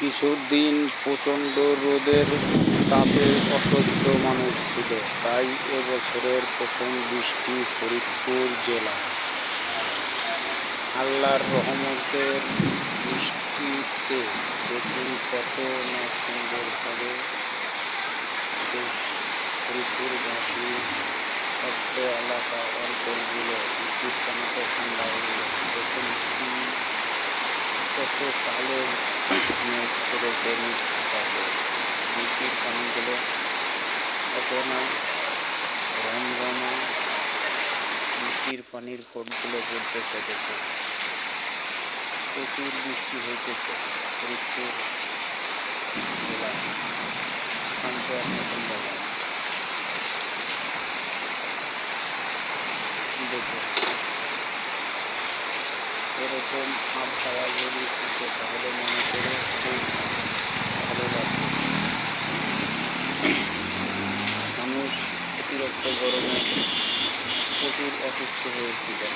কিছুদিন প্রচণ্ড রোদের তাপে অসহ্য মানুষ ছিল, তাই এবছরের প্রথম বৃষ্টি ফরিদপুর জেলায়। আল্লাহর রহমতের বৃষ্টিতে দেখুন কত না সুন্দরভাবে ফরিদপুরবাসী অত্র এলাকা অঞ্চলগুলো বৃষ্টির পানিতে ঠান্ডা হয়ে গেছে। দেখুন কত কালো মেঘ করেছে নিজ আকাশে। বৃষ্টির পানিগুলো কত না রমরমা, বৃষ্টির পানির ফোঁটাগুলো পড়তেছে। দেখুন প্রচুর বৃষ্টি হইতেছে ফরিদপুর জেলায়, সঞ্চয়ের মতন জায়গায়। দেখুন এরকম আবহাওয়া যদি থাকে তাহলে মানুষেরও খুব ভালো লাগবে। মানুষ অতিরিক্ত গরমে প্রচুর অসুস্থ হয়েছিলেন।